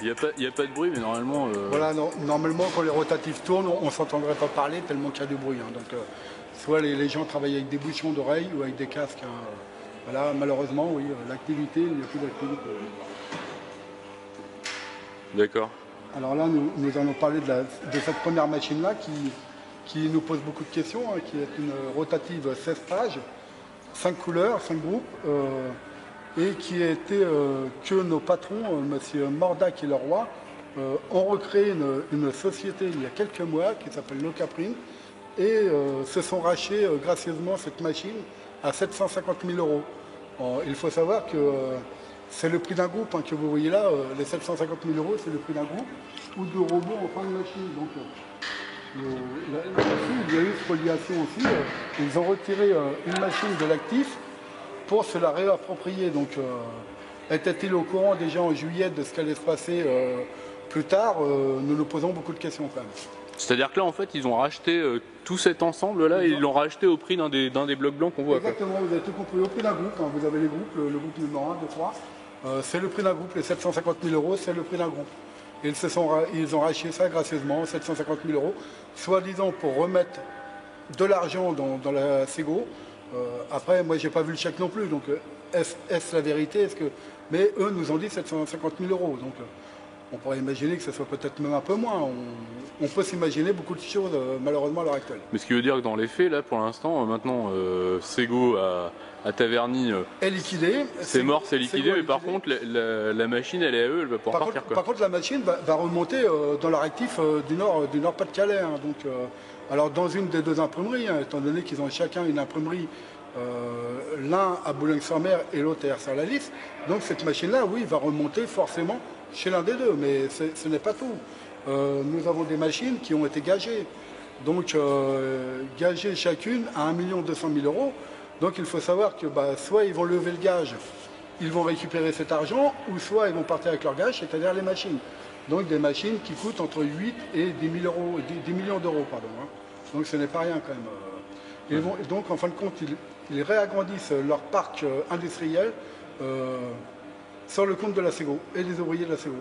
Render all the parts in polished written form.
Il y a pas de bruit, mais normalement... Voilà, non, normalement, quand les rotatifs tournent, on ne s'entendrait pas parler tellement qu'il y a du bruit. Hein. Donc, soit les gens travaillent avec des bouchons d'oreille ou avec des casques. Hein. Voilà, malheureusement, oui, l'activité, il n'y a plus d'activité. D'accord. Alors là, nous allons parler de cette première machine-là qui nous pose beaucoup de questions, hein, qui est une rotative 16 pages, 5 couleurs, 5 groupes, et qui a été que nos patrons, M. Mordac et Leroy, ont recréé une société il y a quelques mois qui s'appelle Locaprint et se sont rachetés gracieusement cette machine à 750 000 euros. Il faut savoir que c'est le prix d'un groupe hein, que vous voyez là, les 750 000 euros, c'est le prix d'un groupe ou de robots en fin de machine. Donc, il y a eu spoliation aussi. Ils ont retiré une machine de l'actif pour se la réapproprier. Donc, était-il au courant déjà en juillet de ce qui allait se passer plus tard? Nous nous posons beaucoup de questions quand même. C'est-à-dire que là, en fait, ils ont racheté tout cet ensemble-là et ils l'ont racheté au prix d'un des blocs blancs qu'on voit. Exactement, quoi. Vous avez tout compris, au prix d'un groupe. Hein. Vous avez les groupes, le groupe numéro 1, 2, 3. C'est le prix d'un groupe, les 750 000 euros, c'est le prix d'un groupe. Et ils ont racheté ça gracieusement, 750 000 euros, soi-disant pour remettre de l'argent dans la Sego. Après, moi, j'ai pas vu le chèque non plus, donc est-ce la vérité? Mais eux nous ont dit 750 000 euros. Donc, on pourrait imaginer que ce soit peut-être même un peu moins. On peut s'imaginer beaucoup de choses, malheureusement, à l'heure actuelle. Mais ce qui veut dire que dans les faits, là, pour l'instant, maintenant, Sego à Taverny est liquidé. C'est mort, c'est liquidé, mais par contre, la machine, elle est à eux, elle va pouvoir partir. Par contre, la machine va remonter dans leur actif du Nord Pas-de-Calais. Hein. Donc, alors, dans une des deux imprimeries, hein, étant donné qu'ils ont chacun une imprimerie, l'un à Boulogne-sur-Mer et l'autre à Ersaint-la-Lys. Donc, cette machine-là, oui, va remonter forcément chez l'un des deux, mais ce n'est pas tout. Nous avons des machines qui ont été gagées. Donc, gagées chacune à 1 200 000 euros. Donc, il faut savoir que soit ils vont lever le gage, ils vont récupérer cet argent, ou soit ils vont partir avec leur gage, c'est-à-dire les machines. Donc, des machines qui coûtent entre 8 et 10 millions d'euros. Pardon, hein. Donc, ce n'est pas rien quand même. Donc, en fin de compte, ils réagrandissent leur parc industriel sur le compte de la Sego et des ouvriers de la Sego.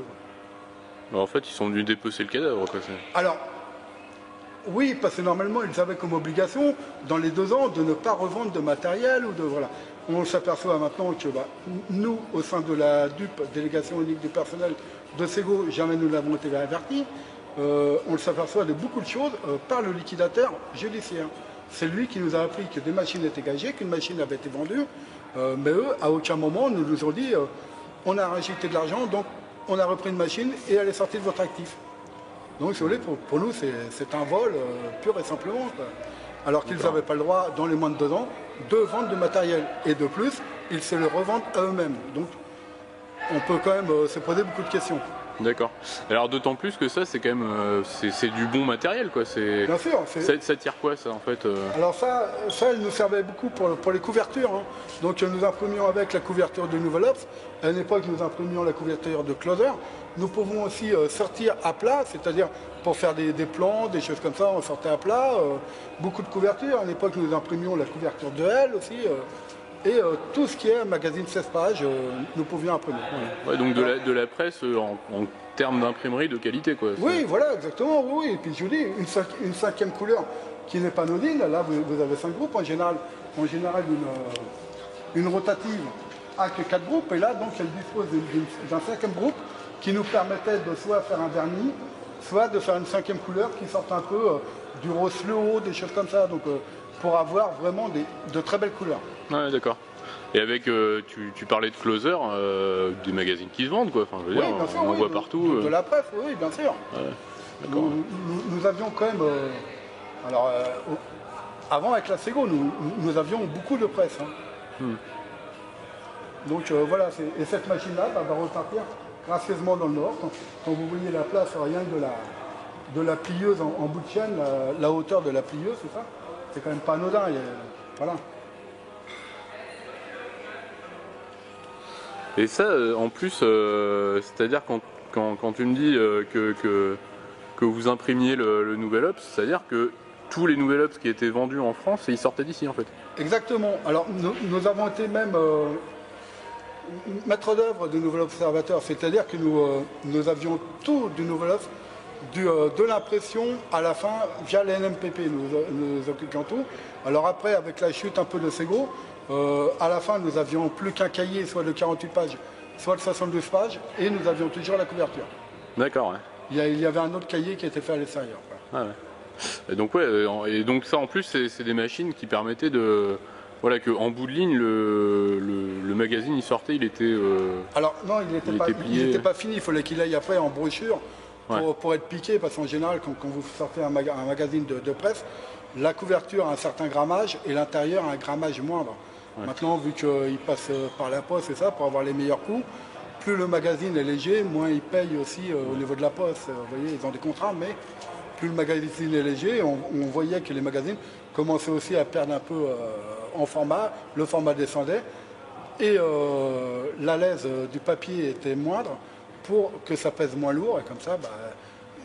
En fait, ils sont venus dépecer le cadavre. Quoi. Alors, oui, parce que normalement, ils avaient comme obligation, dans les 2 ans, de ne pas revendre de matériel ou de voilà. On s'aperçoit maintenant que nous, au sein de la DUP, délégation unique du personnel de Sego, jamais nous l'avons été avertis. On s'aperçoit de beaucoup de choses par le liquidateur judiciaire. C'est lui qui nous a appris que des machines étaient gagées, qu'une machine avait été vendue, mais eux, à aucun moment, nous ont dit on a injecté de l'argent, donc on a repris une machine et elle est sortie de votre actif. Donc, si vous voulez, pour nous, c'est un vol pur et simplement. Quoi. Alors qu'ils n'avaient pas le droit, dans les moins de 2 ans, de vendre de matériel. Et de plus, ils se le revendent à eux-mêmes. Donc, on peut quand même se poser beaucoup de questions. D'accord. Alors d'autant plus que ça, c'est quand même c'est du bon matériel, quoi. Bien sûr. Ça tire quoi, ça, en fait Alors ça, elle nous servait beaucoup pour les couvertures. Hein. Donc nous imprimions avec la couverture de Nouvel Ops. À une époque, nous imprimions la couverture de Closer. Nous pouvons aussi sortir à plat, c'est-à-dire pour faire des plans, des choses comme ça, on sortait à plat. Beaucoup de couvertures. À l'époque, nous imprimions la couverture de L aussi. Et tout ce qui est magazine 16 pages, nous pouvions imprimer. Ouais, donc de la presse en termes d'imprimerie de qualité, quoi. Oui, voilà, exactement. Oui. Et puis je vous dis, une 5e couleur qui n'est pas anodine. Là, vous avez 5 groupes. En général une rotative a que 4 groupes. Et là, donc, elle dispose d'un 5e groupe qui nous permettait de soit faire un vernis, soit de faire une 5e couleur qui sorte un peu du rose fluo, des choses comme ça. Donc, pour avoir vraiment de très belles couleurs. Ouais, d'accord. Et avec, tu parlais de Closer, des magazines qui se vendent, quoi. Enfin, je veux dire, bien sûr, on en voit partout. De la presse, oui, bien sûr. Ouais, nous avions quand même... avant, avec la Sego, nous avions beaucoup de presse. Hein. Donc, voilà. Et cette machine-là va repartir gracieusement dans le Nord. Quand vous voyez la place, rien que de la plieuse en bout de chaîne, la hauteur de la plieuse, c'est ça. C'est quand même pas anodin. Voilà. Et ça, en plus, c'est-à-dire quand tu me dis que vous imprimiez le Nouvel Ops, c'est-à-dire que tous les Nouvel Ops qui étaient vendus en France, ils sortaient d'ici, en fait. Exactement. Alors, nous avons été même... maître d'œuvre du nouvel observateur, c'est-à-dire que nous avions tout du nouvel obs, de l'impression à la fin via les NMPP, nous occupions tout. Alors après, avec la chute un peu de Sego, à la fin, nous avions plus qu'un cahier, soit de 48 pages, soit de 72 pages, et nous avions toujours la couverture. D'accord, ouais. Il y avait un autre cahier qui était fait à l'extérieur. Ah ouais. Et donc, ouais, et donc ça en plus, c'est des machines qui permettaient de. Voilà, qu'en bout de ligne, le magazine il sortait, il était. Alors non, il n'était pas fini, il fallait qu'il aille après en brochure pour être piqué, parce qu'en général, quand vous sortez un magazine de presse, la couverture a un certain grammage et l'intérieur a un grammage moindre. Ouais. Maintenant, vu qu'il passe par la poste et ça, pour avoir les meilleurs coûts, plus le magazine est léger, moins il paye aussi au niveau de la poste. Vous voyez, ils ont des contrats, mais plus le magazine est léger, on voyait que les magazines commençaient aussi à perdre un peu en format, le format descendait, et la lèse du papier était moindre pour que ça pèse moins lourd, et comme ça,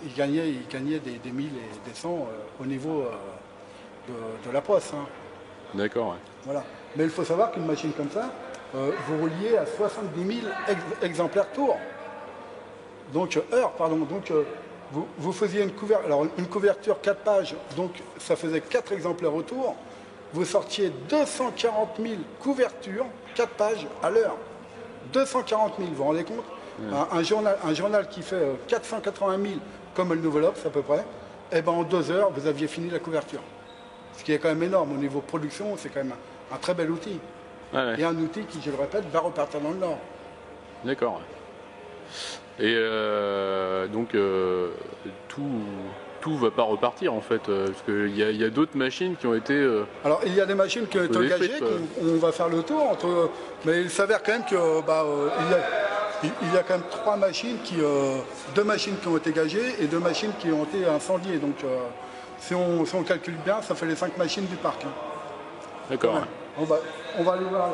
il gagnait des 1000 et des 100 au niveau de la poste. Hein. D'accord, ouais. Voilà. Mais il faut savoir qu'une machine comme ça, vous rouliez à 70 000 exemplaires tour. Donc, heure, pardon. Donc, vous faisiez une couverture 4 pages, donc ça faisait 4 exemplaires au tour. Vous sortiez 240 000 couvertures, 4 pages à l'heure. 240 000, vous vous rendez compte? Un journal qui fait 480 000, comme le Nouvel Obs à peu près, et ben en 2 heures, vous aviez fini la couverture. Ce qui est quand même énorme. Au niveau production, c'est quand même un très bel outil. Ouais. Et un outil qui, je le répète, va repartir dans le Nord. D'accord. Et donc, tout va pas repartir en fait, parce qu'il y a d'autres machines qui ont été. Alors il y a des machines qui ont été engagées, on va faire le tour, mais il s'avère quand même que il y a quand même 3 machines 2 machines qui ont été engagées et 2 machines qui ont été incendiées. Donc si on calcule bien, ça fait les 5 machines du parc. Hein. D'accord. Ouais. On va aller voir.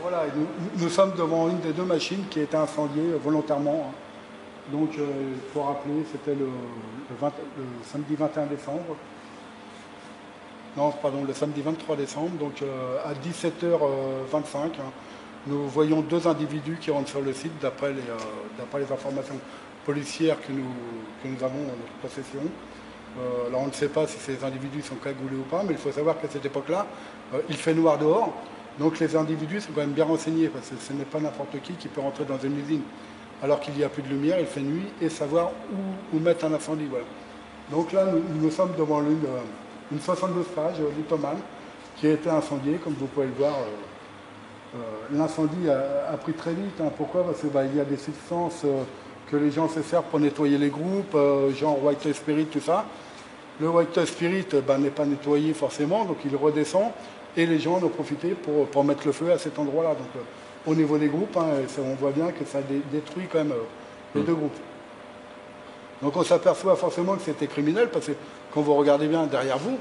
Voilà, nous sommes devant une des 2 machines qui a été incendiée volontairement. Hein. Donc, il faut rappeler, c'était le samedi 21 décembre. Non, pardon, le samedi 23 décembre. Donc, à 17h25, hein, nous voyons 2 individus qui rentrent sur le site d'après les informations policières que nous avons en notre possession. Alors, on ne sait pas si ces individus sont cagoulés ou pas, mais il faut savoir qu'à cette époque-là, il fait noir dehors. Donc les individus sont quand même bien renseignés, parce que ce n'est pas n'importe qui peut rentrer dans une usine alors qu'il n'y a plus de lumière, il fait nuit, et savoir où mettre un incendie. Voilà. Donc là, nous sommes devant une 72 pages d'Utoman qui a été incendiée, comme vous pouvez le voir. L'incendie a pris très vite. Hein. Pourquoi? Parce qu'il y a des substances que les gens se servent pour nettoyer les groupes, genre White Spirit, tout ça. Le White Spirit n'est pas nettoyé forcément, donc il redescend. Et les gens en ont profité pour mettre le feu à cet endroit-là. Donc, au niveau des groupes, hein, on voit bien que ça détruit quand même les 2 groupes. Donc, on s'aperçoit forcément que c'était criminel, parce que quand vous regardez bien derrière vous,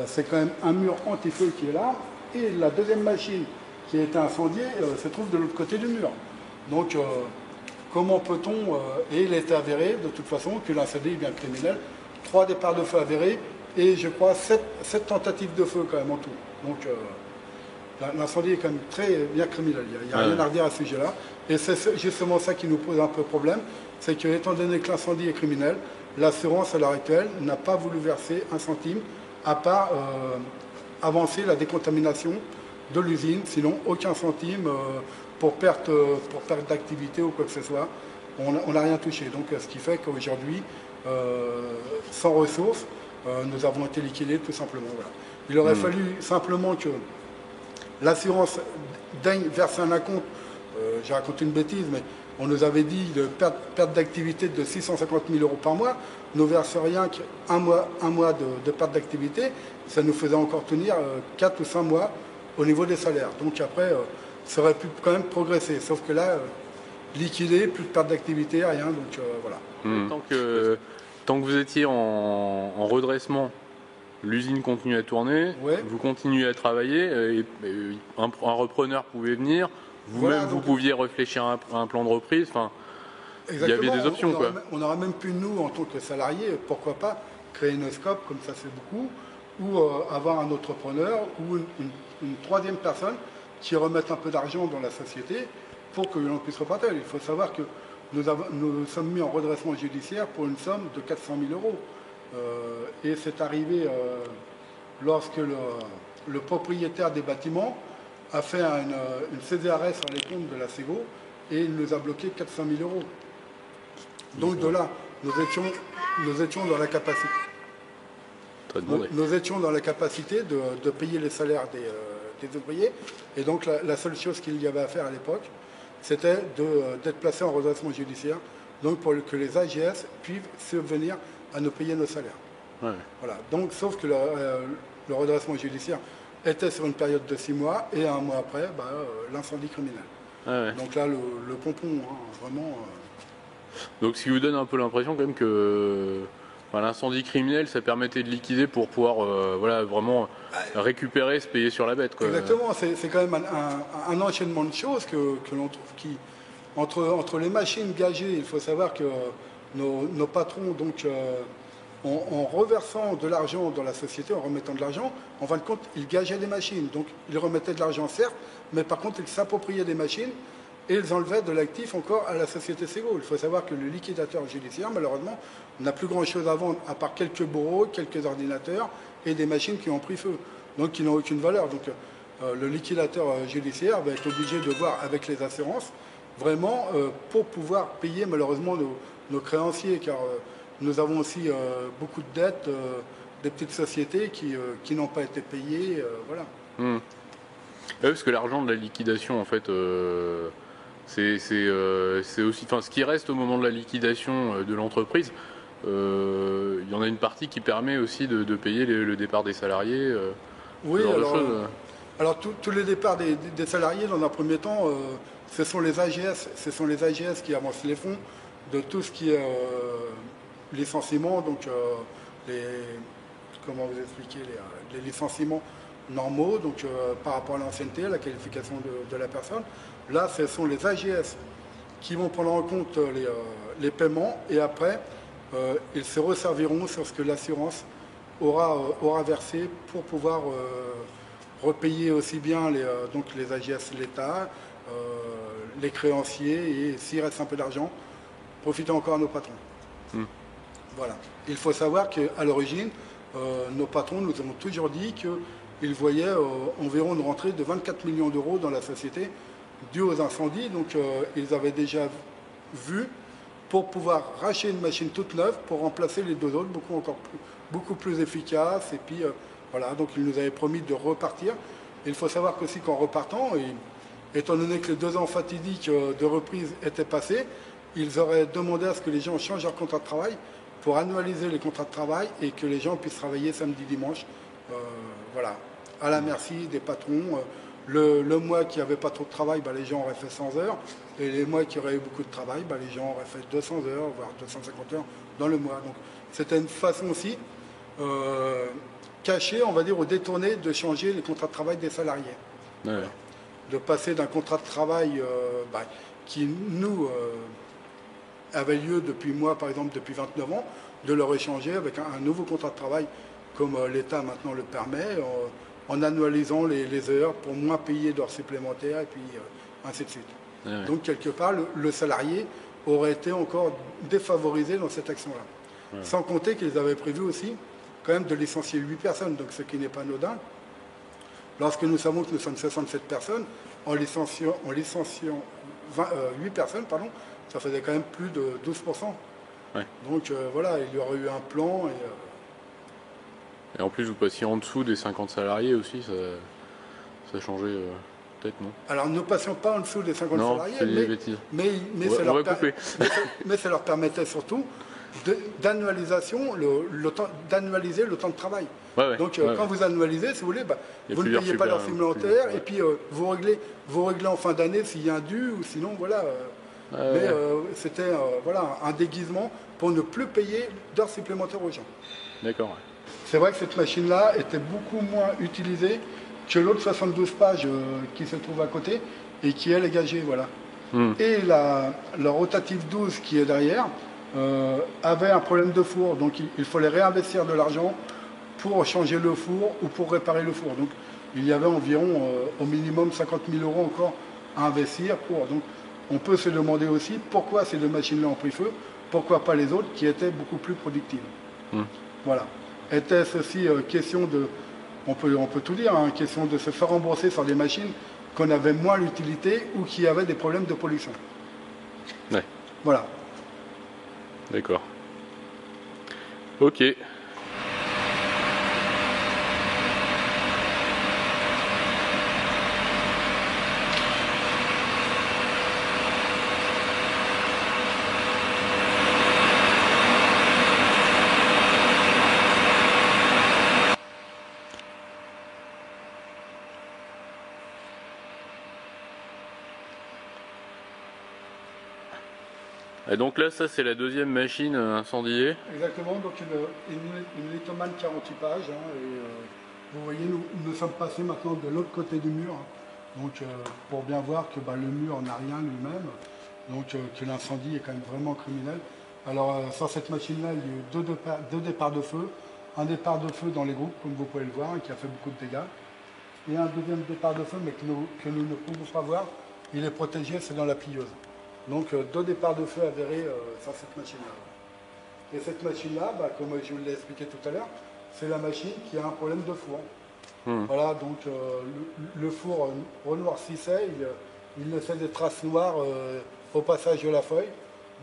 c'est quand même un mur anti-feu qui est là, et la 2e machine qui a été incendiée se trouve de l'autre côté du mur. Donc, comment peut-on... et il a été avéré, de toute façon, que l'incendie est bien criminel. 3 départs de feu avérés, et je crois 7 tentatives de feu quand même en tout. Donc l'incendie est quand même très bien criminel, il n'y a rien à redire à ce sujet-là. Et c'est justement ça qui nous pose un peu problème, c'est que étant donné que l'incendie est criminel, l'assurance à l'heure actuelle n'a pas voulu verser un centime, à part avancer la décontamination de l'usine, sinon aucun centime pour perte d'activité ou quoi que ce soit. On n'a rien touché. Donc ce qui fait qu'aujourd'hui, sans ressources, nous avons été liquidés tout simplement. Voilà. Il aurait fallu simplement que l'assurance daigne verser un acompte. J'ai raconté une bêtise, mais on nous avait dit de perte d'activité de 650 000 € par mois. Nous verse rien qu'un mois de perte d'activité. Ça nous faisait encore tenir 4 ou 5 mois au niveau des salaires. Donc après, ça aurait pu quand même progresser. Sauf que là, liquidé, plus de perte d'activité, rien. Donc voilà. Tant que vous étiez en redressement, l'usine continue à tourner, vous continuez à travailler, et un repreneur pouvait venir, vous-même vous pouviez réfléchir à un plan de reprise, enfin, il y avait des options. On aurait même pu, nous, en tant que salariés, pourquoi pas, créer une scope, comme ça c'est beaucoup, ou avoir un entrepreneur ou une troisième personne qui remette un peu d'argent dans la société pour que l'on puisse repartir. Il faut savoir que nous sommes mis en redressement judiciaire pour une somme de 400 000 euros. Et c'est arrivé lorsque le propriétaire des bâtiments a fait une CDRS sur les comptes de la Sego et il nous a bloqué 400 000 euros. Donc de là, nous étions dans la capacité. Nous étions dans la capacité de payer les salaires des ouvriers. Et donc la seule chose qu'il y avait à faire à l'époque, c'était d'être placé en redressement judiciaire, donc pour que les AGS puissent subvenir à nous payer nos salaires. Ouais. Voilà. Donc, sauf que le redressement judiciaire était sur une période de 6 mois et un mois après, l'incendie criminel. Ouais. Donc là, le pompon, hein, vraiment... Donc, ce qui vous donne un peu l'impression quand même que l'incendie criminel, ça permettait de liquider pour pouvoir vraiment récupérer, se payer sur la bête. Quoi. Exactement, c'est quand même un enchaînement de choses que l'on trouve qui... Entre les machines gagées, il faut savoir que nos patrons, donc... En reversant de l'argent dans la société, en remettant de l'argent, en fin de compte, ils gageaient des machines. Donc, ils remettaient de l'argent, certes, mais par contre, ils s'appropriaient des machines et ils enlevaient de l'actif encore à la société Sego. Il faut savoir que le liquidateur judiciaire, malheureusement, n'a plus grand-chose à vendre, à part quelques bureaux, quelques ordinateurs et des machines qui ont pris feu, donc qui n'ont aucune valeur. Donc, le liquidateur judiciaire va être obligé de voir avec les assurances, vraiment, pour pouvoir payer, malheureusement, nos créanciers, car... nous avons aussi beaucoup de dettes, des petites sociétés qui n'ont pas été payées, voilà. Ouais, parce que l'argent de la liquidation, en fait, c'est aussi, ce qui reste au moment de la liquidation de l'entreprise. Il y en a une partie qui permet aussi de payer le départ des salariés. Oui, alors tous les départs des salariés, dans un premier temps, ce sont les AGS qui avancent les fonds de tout ce qui est licenciements, donc comment vous expliquer, les licenciements normaux, donc par rapport à l'ancienneté, à la qualification de la personne. Là, ce sont les AGS qui vont prendre en compte les paiements et après, ils se resserviront sur ce que l'assurance aura versé pour pouvoir repayer aussi bien les AGS l'État, les créanciers et s'il reste un peu d'argent, profiter encore à nos patrons. Voilà. Il faut savoir qu'à l'origine, nos patrons nous ont toujours dit qu'ils voyaient environ une rentrée de 24 millions d'euros dans la société due aux incendies. Donc ils avaient déjà vu pour pouvoir racheter une machine toute neuve pour remplacer les deux autres, beaucoup plus efficaces. Et puis voilà, donc ils nous avaient promis de repartir. Il faut savoir qu'aussi qu'en repartant, étant donné que les 2 ans fatidiques de reprise étaient passés, ils auraient demandé à ce que les gens changent leur contrat de travail pour annualiser les contrats de travail et que les gens puissent travailler samedi, dimanche, voilà, à la merci des patrons. Le mois qui n'avait pas trop de travail, les gens auraient fait 100 heures, et les mois qui auraient eu beaucoup de travail, les gens auraient fait 200 heures, voire 250 heures dans le mois. Donc c'était une façon aussi cachée, on va dire, ou détournée de changer les contrats de travail des salariés. Ouais. Voilà. De passer d'un contrat de travail qui, nous... avait lieu depuis moi, par exemple, depuis 29 ans, de leur échanger avec un nouveau contrat de travail, comme l'État maintenant le permet, en annualisant les heures pour moins payer d'heures supplémentaires, et puis ainsi de suite. Ouais. Donc, quelque part, le salarié aurait été encore défavorisé dans cette action-là. Ouais. Sans compter qu'ils avaient prévu aussi, quand même, de licencier 8 personnes, donc ce qui n'est pas anodin. Lorsque nous savons que nous sommes 67 personnes, en licenciant 8 personnes, pardon, ça faisait quand même plus de 12%. Ouais. Donc voilà, il y aurait eu un plan. Et en plus, vous passiez en dessous des 50 salariés aussi, ça changeait peut-être, non? Alors, nous ne passions pas en dessous des 50 salariés, mais ça leur permettait surtout d'annualiser le temps de travail. Ouais, donc quand vous annualisez, si vous voulez, vous ne payez pas l'heure supplémentaire, et puis vous réglez en fin d'année s'il y a un dû, ou sinon, voilà... mais c'était un déguisement pour ne plus payer d'heures supplémentaires aux gens. D'accord. Ouais. C'est vrai que cette machine-là était beaucoup moins utilisée que l'autre 72 pages qui se trouve à côté et qui elle est gagée. Voilà. Et la rotative 12 qui est derrière avait un problème de four. Donc il fallait réinvestir de l'argent pour changer le four ou pour réparer le four. Donc il y avait environ au minimum 50 000 euros encore à investir pour. Donc on peut se demander aussi pourquoi ces deux machines-là ont pris feu, pourquoi pas les autres qui étaient beaucoup plus productives. Voilà. Était-ce aussi question de, on peut tout dire, hein, question de se faire rembourser sur des machines qu'on avait moins l'utilité ou qui avaient des problèmes de pollution. Ouais. Voilà. D'accord. Ok. Et donc là, ça c'est la deuxième machine incendiée. Exactement, donc une Lithoman 48 pages. Hein, et, vous voyez, nous sommes passés maintenant de l'autre côté du mur. Hein, donc pour bien voir que le mur n'a rien lui-même. Donc que l'incendie est quand même vraiment criminel. Alors sur cette machine-là, il y a eu deux départs de feu. Un départ de feu dans les groupes, comme vous pouvez le voir, qui a fait beaucoup de dégâts. Et un deuxième départ de feu, mais que nous ne pouvons pas voir. Il est protégé, c'est dans la plieuse. Donc deux départs de feu avérés sur cette machine-là. Et cette machine-là, comme je vous l'ai expliqué tout à l'heure, c'est la machine qui a un problème de four. Voilà, donc le four renoircissait, il laissait des traces noires au passage de la feuille.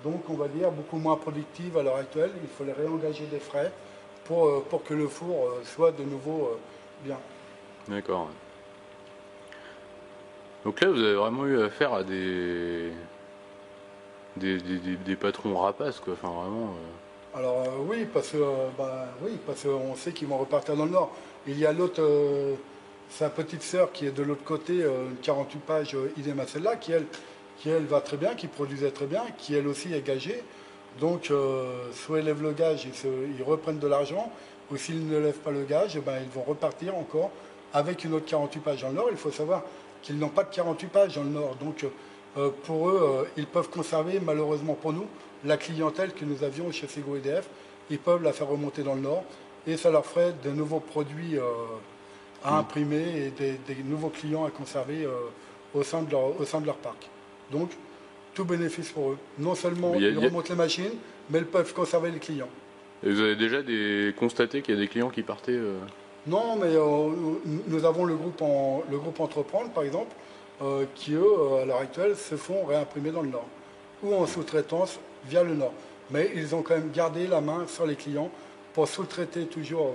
Donc on va dire beaucoup moins productive à l'heure actuelle. Il fallait réengager des frais pour que le four soit de nouveau bien. D'accord. Donc là, vous avez vraiment eu affaire à des patrons rapaces, quoi. Enfin, vraiment. Alors oui, parce qu'on sait qu'ils vont repartir dans le Nord. Il y a l'autre, sa petite sœur qui est de l'autre côté, une 48 pages idem à celle-là, qui elle va très bien, qui produisait très bien, qui elle aussi est gagée. Donc soit ils lèvent le gage, ils reprennent de l'argent, ou s'ils ne lèvent pas le gage, ils vont repartir encore avec une autre 48 pages dans le Nord. Il faut savoir qu'ils n'ont pas de 48 pages dans le Nord. Donc pour eux, ils peuvent conserver, malheureusement pour nous, la clientèle que nous avions chez Sego EDF. Ils peuvent la faire remonter dans le Nord et ça leur ferait de nouveaux produits à imprimer et des nouveaux clients à conserver au sein de leur parc. Donc, tout bénéfice pour eux. Non seulement ils remontent les machines, mais ils peuvent conserver les clients. Et vous avez déjà constaté qu'il y a des clients qui partaient Non, mais nous avons le groupe Entreprendre, par exemple, qui, eux, à l'heure actuelle, se font réimprimer dans le Nord, ou en sous-traitance via le Nord. Mais ils ont quand même gardé la main sur les clients pour sous-traiter toujours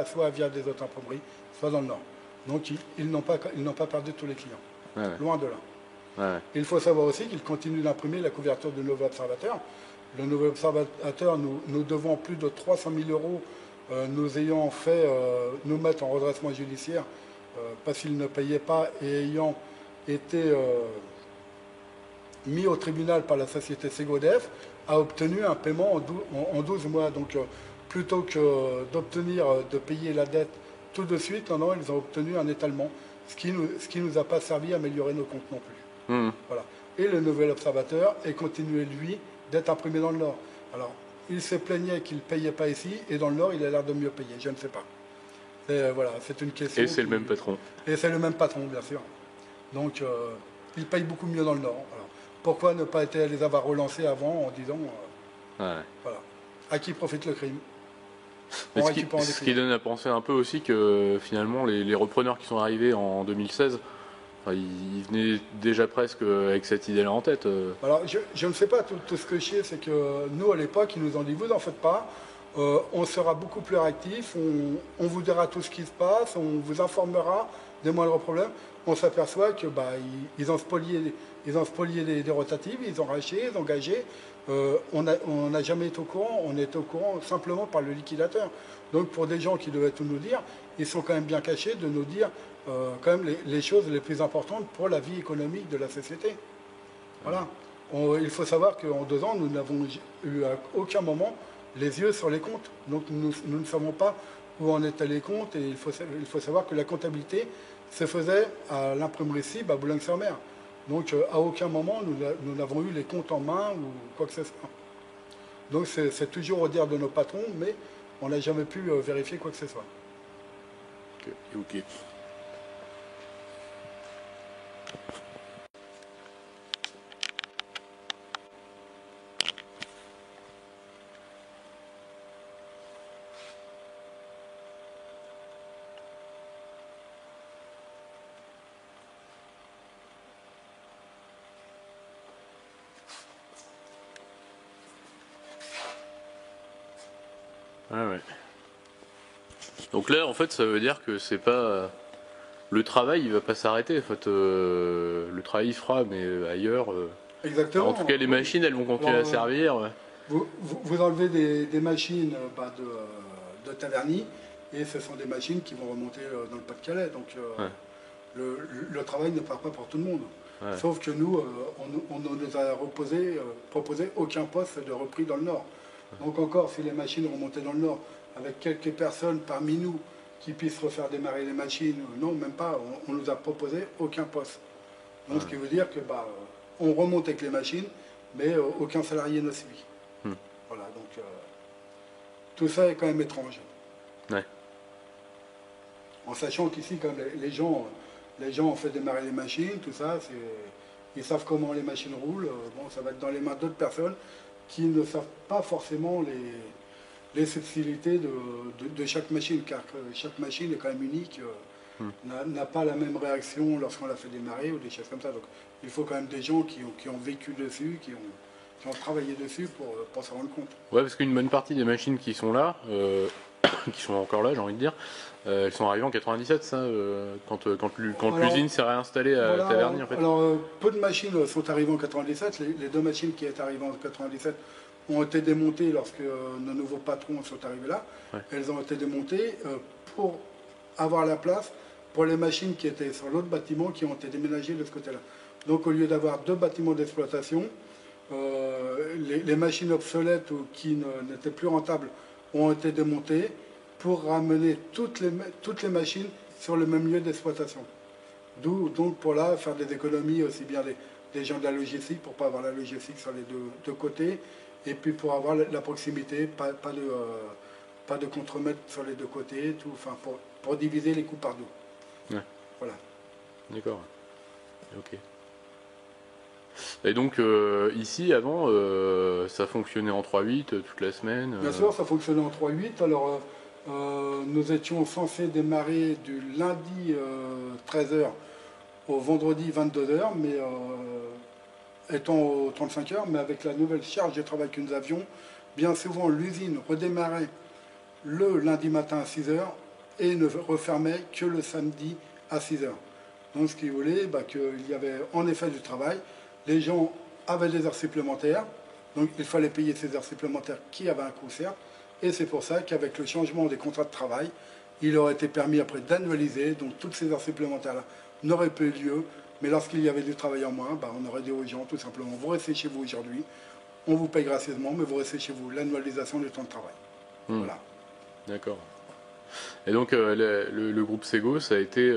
soit via des autres imprimeries, soit dans le Nord. Donc ils n'ont pas perdu tous les clients, loin de là. Il faut savoir aussi qu'ils continuent d'imprimer la couverture du Nouvel Observateur. Le Nouvel Observateur, nous devons plus de 300 000 euros, nous ayant fait nous mettre en redressement judiciaire parce qu'ils ne payaient pas et ayant été mis au tribunal par la société Sego EDF, a obtenu un paiement en 12 mois. Donc plutôt que d'obtenir de payer la dette tout de suite, non, ils ont obtenu un étalement, ce qui nous a pas servi à améliorer nos comptes non plus. Voilà. Et le Nouvel Observateur est continué, lui, d'être imprimé dans le Nord. Alors, il se plaignait qu'il ne payait pas ici, et dans le Nord, il a l'air de mieux payer, je ne sais pas. Voilà, c'est une question. Et c'est le même patron. Et c'est le même patron, bien sûr. Donc, il paye beaucoup mieux dans le Nord. Alors, pourquoi ne pas les avoir relancés avant en disant, voilà, à qui profite le crime? Ce qui donne à penser un peu aussi que finalement, les repreneurs qui sont arrivés en 2016, ils venaient déjà presque avec cette idée-là en tête. Alors, je ne sais pas, tout ce que je sais, c'est que nous, à l'époque, ils nous ont dit, vous n'en faites pas, on sera beaucoup plus réactifs, on vous dira tout ce qui se passe, on vous informera des moindres problèmes. On s'aperçoit que ils ont spolié des rotatives, ils ont racheté, ils ont gagé. On n'a jamais été au courant, on était au courant simplement par le liquidateur. Donc pour des gens qui devaient tout nous dire, ils sont quand même bien cachés de nous dire quand même les choses les plus importantes pour la vie économique de la société. Voilà. Il faut savoir qu'en 2 ans, nous n'avons eu à aucun moment les yeux sur les comptes. Donc nous ne savons pas où en étaient les comptes et il faut savoir que la comptabilité se faisait à l'imprimerie Cible à Boulogne-sur-Mer. Donc à aucun moment nous n'avons eu les comptes en main ou quoi que ce soit. Donc c'est toujours au dire de nos patrons, mais on n'a jamais pu vérifier quoi que ce soit. ok. Ah ouais. Donc là, en fait, ça veut dire que c'est pas le travail, il va pas s'arrêter. En fait, le travail il fera, mais ailleurs. Exactement. En tout cas, les machines, elles vont continuer à servir. Ouais. Vous enlevez des machines de Taverny, et ce sont des machines qui vont remonter dans le Pas-de-Calais. Donc Ouais. le travail ne part pas pour tout le monde. Ouais. Sauf que nous, on ne nous a proposé aucun poste de repris dans le Nord. Donc encore, si les machines remontaient dans le Nord, avec quelques personnes parmi nous qui puissent refaire démarrer les machines, non, même pas, on nous a proposé aucun poste. Donc ce qui veut dire que on remonte avec les machines, mais aucun salarié ne suit. Voilà, donc tout ça est quand même étrange. Ouais. En sachant qu'ici, quand même, les gens ont fait démarrer les machines, tout ça, ils savent comment les machines roulent. Bon, ça va être dans les mains d'autres personnes qui ne savent pas forcément les subtilités de chaque machine, car chaque machine est quand même unique, n'a pas la même réaction lorsqu'on la fait démarrer ou des choses comme ça. Donc il faut quand même des gens qui ont vécu dessus, qui ont travaillé dessus pour se rendre compte. Ouais, parce qu'une bonne partie des machines qui sont là, qui sont encore là, j'ai envie de dire, elles sont arrivées en 97, ça, quand l'usine s'est réinstallée à Taverny, en fait. Alors, peu de machines sont arrivées en 97. Les deux machines qui étaient arrivées en 97 ont été démontées lorsque nos nouveaux patrons sont arrivés là. Ouais. Elles ont été démontées pour avoir la place pour les machines qui étaient sur l'autre bâtiment, qui ont été déménagées de ce côté-là. Donc, au lieu d'avoir deux bâtiments d'exploitation, les machines obsolètes ou qui n'étaient plus rentables ont été démontées pour ramener toutes les machines sur le même lieu d'exploitation. D'où donc pour là faire des économies aussi bien des gens de la logistique, pour ne pas avoir la logistique sur les deux côtés, et puis pour avoir la proximité, pas de contremaître sur les deux côtés, tout, enfin pour diviser les coûts par deux. Ouais. Voilà. D'accord. Ok. Et donc ici avant ça fonctionnait en 3/8 toute la semaine. Bien sûr, ça fonctionnait en 3/8. Alors nous étions censés démarrer du lundi 13h au vendredi 22h, mais étant aux 35 heures, mais avec la nouvelle charge de travail que nous avions, bien souvent l'usine redémarrait le lundi matin à 6h et ne refermait que le samedi à 6h. Donc ce qui voulait qu'il y avait en effet du travail. Les gens avaient des heures supplémentaires, donc il fallait payer ces heures supplémentaires qui avaient un coût certes, et c'est pour ça qu'avec le changement des contrats de travail, il aurait été permis après d'annualiser, donc toutes ces heures supplémentaires-là n'auraient pas eu lieu, mais lorsqu'il y avait du travail en moins, on aurait dit aux gens tout simplement, vous restez chez vous aujourd'hui, on vous paye gracieusement, mais vous restez chez vous, l'annualisation du temps de travail. Voilà. D'accord. Et donc le groupe Sego, ça a été,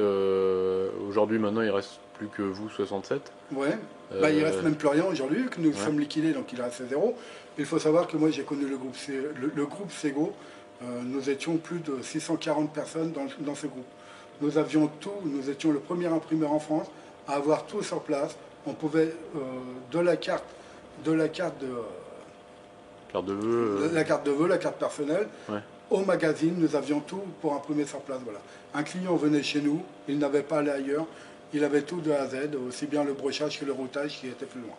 aujourd'hui maintenant il reste plus que vous, 67. Ouais, il reste même plus rien aujourd'hui, que nous sommes liquidés, donc il reste zéro. Il faut savoir que moi j'ai connu le groupe Sego, nous étions plus de 640 personnes dans ce groupe. Nous avions tout, nous étions le premier imprimeur en France à avoir tout sur place. On pouvait, de la carte de vœux, la carte personnelle, au magazine, nous avions tout pour imprimer sur place. Voilà. Un client venait chez nous, il n'avait pas allé ailleurs, il avait tout de A à Z, aussi bien le brochage que le routage qui était plus loin.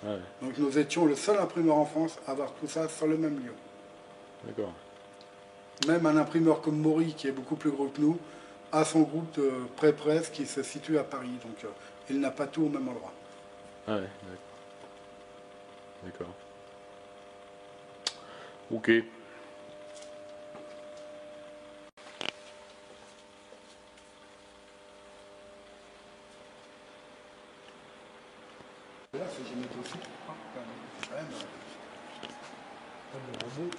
Ouais. Donc nous étions le seul imprimeur en France à avoir tout ça sur le même lieu. D'accord. Même un imprimeur comme Maury, qui est beaucoup plus gros que nous, a son groupe de pré-presse qui se situe à Paris. Donc il n'a pas tout au même endroit. Ah ouais, d'accord. Ok. Là, c'est jamais été aussi propre, quand même. Le robot,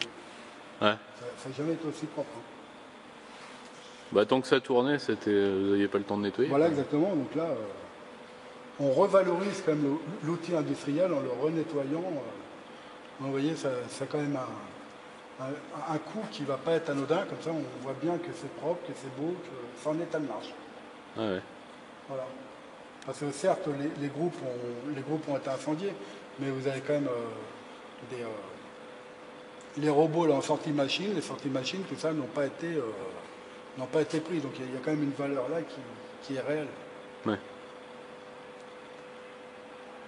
ouais. Ça n'a jamais été aussi propre. Tant que ça tournait, vous n'aviez pas le temps de nettoyer. Voilà, exactement. Donc là, on revalorise quand même l'outil industriel en le renettoyant. Vous voyez, ça a quand même un coût qui ne va pas être anodin, comme ça on voit bien que c'est propre, que c'est beau, que ça en est à marche. Ah ouais. Voilà. Parce que certes, les groupes ont été incendiés, mais vous avez quand même les robots là, en sortie machine, les sorties machines, tout ça n'ont pas été pris. Donc il y a quand même une valeur là qui est réelle. Ouais.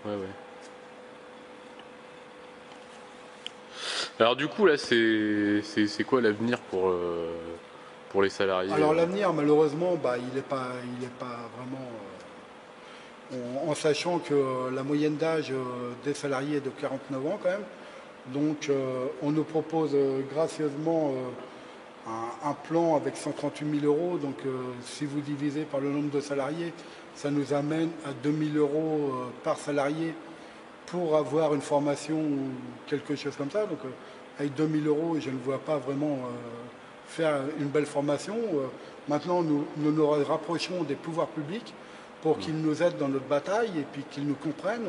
Ouais. Alors du coup là c'est quoi l'avenir pour les salariés? Alors l'avenir malheureusement il n'est pas vraiment en sachant que la moyenne d'âge des salariés est de 49 ans quand même. Donc on nous propose gracieusement un plan avec 138 000 euros. Donc si vous divisez par le nombre de salariés, ça nous amène à 2 000 euros par salarié pour avoir une formation ou quelque chose comme ça. Donc avec 2 000 euros, je ne vois pas vraiment faire une belle formation. Maintenant, nous nous rapprochons des pouvoirs publics pour qu'ils nous aident dans notre bataille et puis qu'ils nous comprennent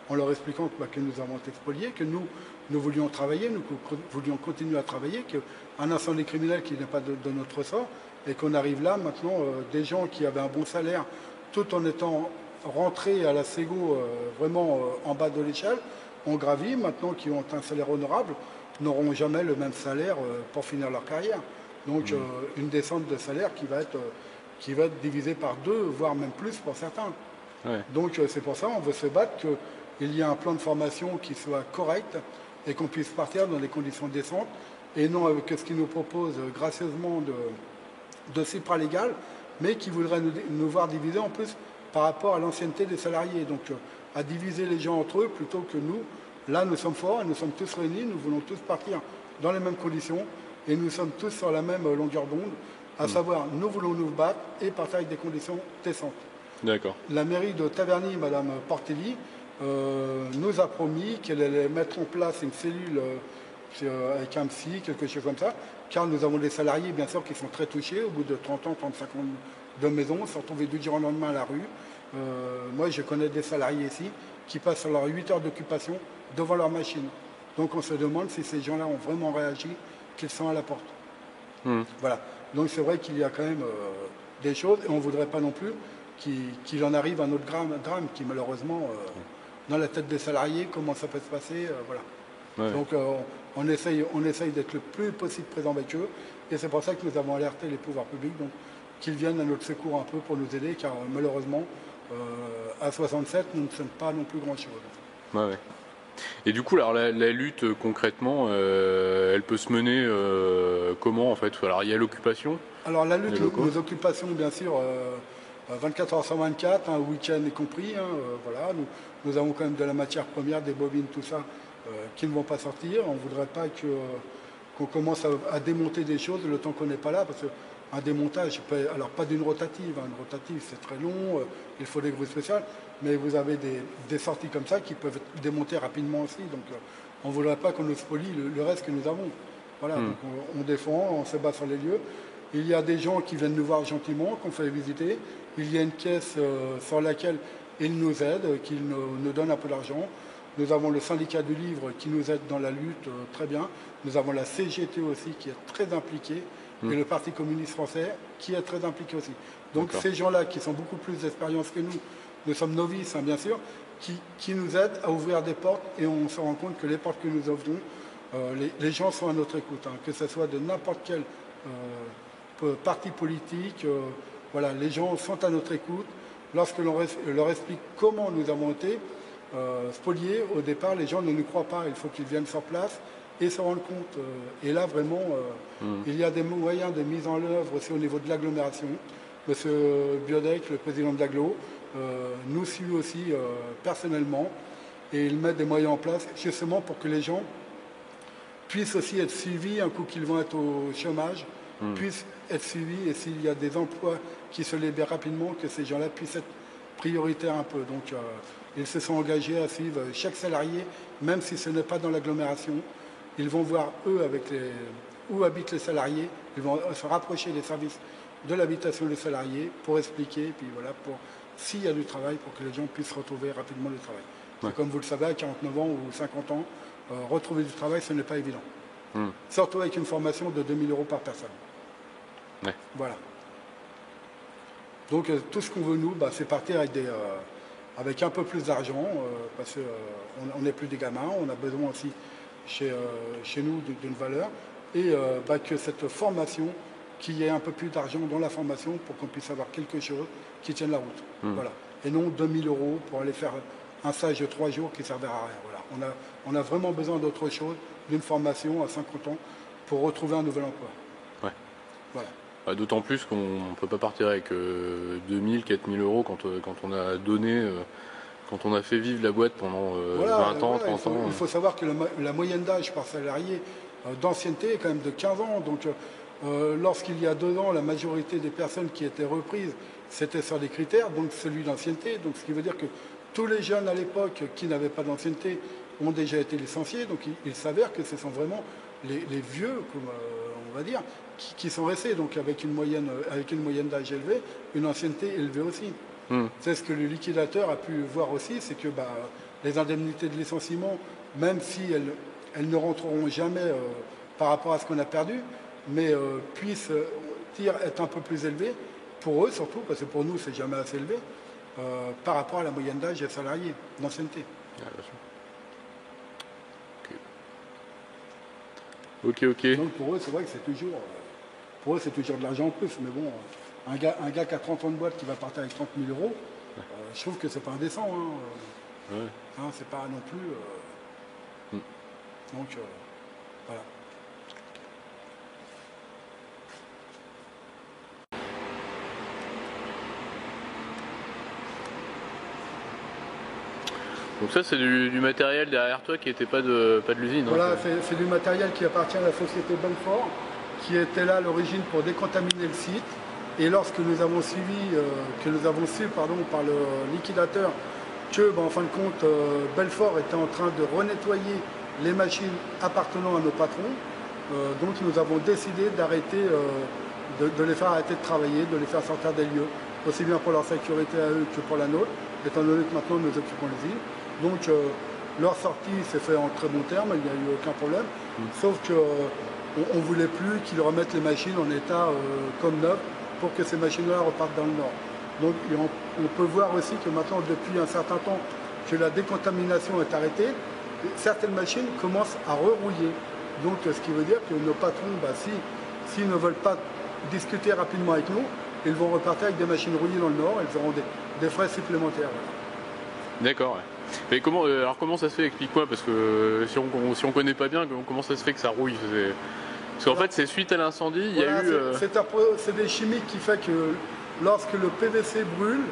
en leur expliquant que nous avons été spoliés, que nous voulions travailler, nous voulions continuer à travailler, qu'un incendie criminel qui n'est pas de notre sort, et qu'on arrive là maintenant, des gens qui avaient un bon salaire, tout en étant rentrés à la Ségo vraiment en bas de l'échelle, ont gravi, maintenant qui ont un salaire honorable, n'auront jamais le même salaire pour finir leur carrière. Donc une descente de salaire qui va être divisée par 2, voire même plus pour certains. Ouais. Donc c'est pour ça qu'on veut se battre qu'il y ait un plan de formation qui soit correct et qu'on puisse partir dans des conditions décentes et non avec ce qu'ils nous proposent gracieusement de supralégal, mais qui voudraient nous voir diviser en plus par rapport à l'ancienneté des salariés. Donc à diviser les gens entre eux plutôt que nous. Là, nous sommes forts et nous sommes tous réunis, nous voulons tous partir dans les mêmes conditions et nous sommes tous sur la même longueur d'onde, à savoir, nous voulons nous battre et partir avec des conditions décentes. D'accord. La mairie de Taverny, Madame Portelli, nous a promis qu'elle allait mettre en place une cellule avec un psy, quelque chose comme ça, car nous avons des salariés, bien sûr, qui sont très touchés, au bout de 30 ans, 35 ans de maison, se retrouver du jour au lendemain à la rue. Moi, je connais des salariés ici qui passent leurs 8 heures d'occupation devant leur machine. Donc on se demande si ces gens-là ont vraiment réagi, qu'ils sont à la porte. Voilà. Donc c'est vrai qu'il y a quand même des choses, et on ne voudrait pas non plus qu'il en arrive un autre drame qui malheureusement, dans la tête des salariés, comment ça peut se passer, voilà. Ouais. Donc on essaye d'être le plus possible présent avec eux, et c'est pour ça que nous avons alerté les pouvoirs publics, donc qu'ils viennent à notre secours un peu pour nous aider, car malheureusement, à 67, nous ne sommes pas non plus grand-chose. Ouais. Et du coup, alors, la lutte concrètement, elle peut se mener comment en fait? Alors il y a l'occupation. Alors la lutte, nos occupations, bien sûr, 24 heures sur 24, un week-end y compris. Voilà, nous avons quand même de la matière première, des bobines, tout ça, qui ne vont pas sortir. On ne voudrait pas qu'on commence à démonter des choses le temps qu'on n'est pas là, parce qu'un démontage, alors pas d'une rotative, une rotative c'est très long, il faut des grues spéciales, mais vous avez des sorties comme ça qui peuvent être démontées rapidement aussi, donc on ne voudrait pas qu'on nous spolie le reste que nous avons. Voilà, donc on défend, on se bat sur les lieux. Il y a des gens qui viennent nous voir gentiment, qu'on fait visiter. Il y a une caisse sur laquelle ils nous aident, qui nous donnent un peu d'argent. Nous avons le syndicat du livre qui nous aide dans la lutte très bien. Nous avons la CGT aussi qui est très impliquée et le Parti communiste français qui est très impliqué aussi. Donc ces gens-là qui sont beaucoup plus d'expérience que nous sommes novices bien sûr, qui nous aident à ouvrir des portes et on se rend compte que les portes que nous ouvrons, les gens sont à notre écoute, que ce soit de n'importe quel parti politique, voilà, les gens sont à notre écoute. Lorsque l'on leur explique comment nous avons été spoliés, au départ, les gens ne nous croient pas. Il faut qu'ils viennent sur place et se rendent compte. Et là, vraiment, il y a des moyens de mise en œuvre aussi au niveau de l'agglomération. Monsieur Biodek, le président de l'agglo, nous suit aussi personnellement et il met des moyens en place justement pour que les gens puissent aussi être suivis un coup qu'ils vont être au chômage, puissent être suivis et s'il y a des emplois qui se libèrent rapidement, que ces gens-là puissent être prioritaires un peu. Donc ils se sont engagés à suivre chaque salarié, même si ce n'est pas dans l'agglomération. Ils vont voir eux où habitent les salariés, ils vont se rapprocher des services de l'habitation des salariés pour expliquer, puis voilà, pour s'il y a du travail, pour que les gens puissent retrouver rapidement le travail. Ouais. Comme vous le savez, à 49 ans ou 50 ans, retrouver du travail, ce n'est pas évident. Surtout avec une formation de 2 000 € par personne. Ouais. Voilà. Donc tout ce qu'on veut, nous, c'est partir avec un peu plus d'argent, parce qu'on n'est plus des gamins, on a besoin aussi chez nous d'une valeur, et que cette formation, qu'il y ait un peu plus d'argent dans la formation pour qu'on puisse avoir quelque chose qui tienne la route. Voilà. Et non 2 000 € pour aller faire un stage de 3 jours qui ne servira à rien. Voilà. On a vraiment besoin d'autre chose, d'une formation à 50 ans pour retrouver un nouvel emploi. Ouais. Voilà. D'autant plus qu'on ne peut pas partir avec 2 000, 4 000 € quand on a donné, quand on a fait vivre la boîte pendant 20 ans, 30 ans. Il faut savoir que la moyenne d'âge par salarié d'ancienneté est quand même de 15 ans. Donc lorsqu'il y a 2 ans, la majorité des personnes qui étaient reprises, c'était sur des critères, donc celui d'ancienneté. Donc ce qui veut dire que tous les jeunes à l'époque qui n'avaient pas d'ancienneté ont déjà été licenciés. Donc il s'avère que ce sont vraiment les vieux, comme on va dire, qui sont restés, donc avec une moyenne d'âge élevée, une ancienneté élevée aussi. C'est ce que le liquidateur a pu voir aussi, c'est que les indemnités de licenciement, même si elles ne rentreront jamais par rapport à ce qu'on a perdu, mais puissent être un peu plus élevées, pour eux surtout, parce que pour nous c'est jamais assez élevé, par rapport à la moyenne d'âge des salariés, d'ancienneté. Ah, bien sûr. Ok. Donc pour eux, c'est vrai que c'est toujours, de l'argent en plus. Mais bon, un gars qui a 30 ans de boîte qui va partir avec 30 000 €, je trouve que c'est pas indécent. C'est pas non plus. Donc voilà. Donc ça c'est du matériel derrière toi qui n'était pas de l'usine. Voilà, c'est du matériel qui appartient à la société Belfort, qui était là à l'origine pour décontaminer le site. Et lorsque nous avons su par le liquidateur que, en fin de compte, Belfort était en train de renettoyer les machines appartenant à nos patrons, donc nous avons décidé d'arrêter, de les faire arrêter de travailler, de les faire sortir des lieux, aussi bien pour leur sécurité à eux que pour la nôtre, étant donné que maintenant nous occupons l'usine. Donc leur sortie s'est faite en très bon terme, il n'y a eu aucun problème, sauf qu'on ne voulait plus qu'ils remettent les machines en état comme neuf pour que ces machines-là repartent dans le nord. Donc on peut voir aussi que maintenant, depuis un certain temps, que la décontamination est arrêtée, certaines machines commencent à rerouiller. Donc ce qui veut dire que nos patrons, s'ils ne veulent pas discuter rapidement avec nous, ils vont repartir avec des machines rouillées dans le nord, ils auront des frais supplémentaires. Voilà. D'accord, ouais. Mais comment ça se fait, explique-moi, parce que si on connaît pas bien, comment ça se fait que ça rouille? Parce qu'en fait c'est suite à l'incendie, il y a eu... C'est des chimiques qui fait que lorsque le PVC brûle,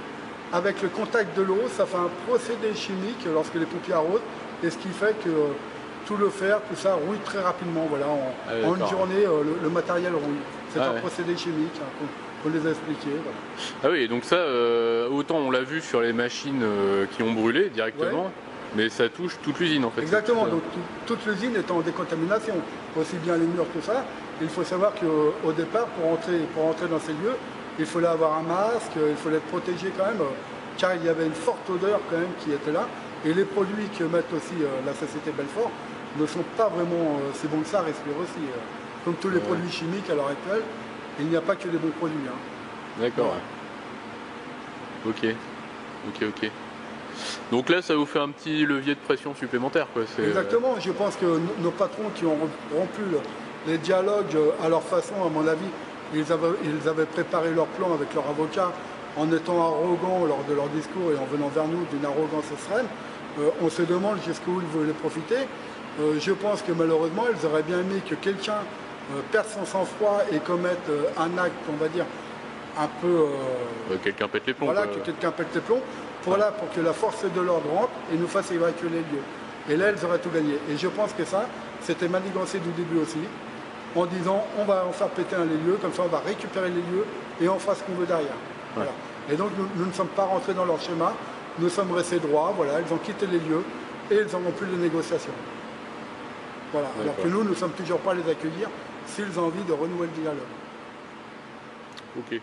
avec le contact de l'eau, ça fait un procédé chimique lorsque les pompiers arrosent, et ce qui fait que tout le fer, tout ça rouille très rapidement. Voilà, en une journée, le matériel rouille. C'est un procédé chimique. Pour les expliquer. Voilà. Ah oui, donc ça, autant on l'a vu sur les machines qui ont brûlé directement, mais ça touche toute l'usine en fait. Exactement, donc toute l'usine est en décontamination, aussi bien les murs, tout ça. Il faut savoir qu'au départ, pour entrer dans ces lieux, il fallait avoir un masque, il fallait être protégé quand même, car il y avait une forte odeur quand même qui était là. Et les produits que met aussi la société Belfort ne sont pas vraiment si bons que ça à respirer aussi. Comme tous les produits chimiques à l'heure actuelle, il n'y a pas que des bons produits. D'accord. Ouais. Ok. Donc là, ça vous fait un petit levier de pression supplémentaire, quoi. Exactement. Je pense que nos patrons qui ont rompu les dialogues à leur façon, à mon avis, ils avaient préparé leur plan avec leur avocat en étant arrogants lors de leur discours et en venant vers nous d'une arrogance extrême. On se demande jusqu'où ils voulaient profiter. Je pense que malheureusement, ils auraient bien aimé que quelqu'un perde son sang-froid et commette un acte, on va dire, un peu... quelqu'un pète les plombs. Voilà, que quelqu'un pète les plombs, pour que la force de l'ordre rentre et nous fasse évacuer les lieux. Et là, elles auraient tout gagné. Et je pense que ça, c'était manigancé du début aussi, en disant, on va en faire péter les lieux, comme ça on va récupérer les lieux et on fera ce qu'on veut derrière. Voilà. Et donc, nous ne sommes pas rentrés dans leur schéma, nous sommes restés droits, voilà, ils ont quitté les lieux et ils n'auront plus de négociations. Voilà. Alors que nous ne sommes toujours pas à les accueillir s'ils ont envie de renouer le dialogue. Ok.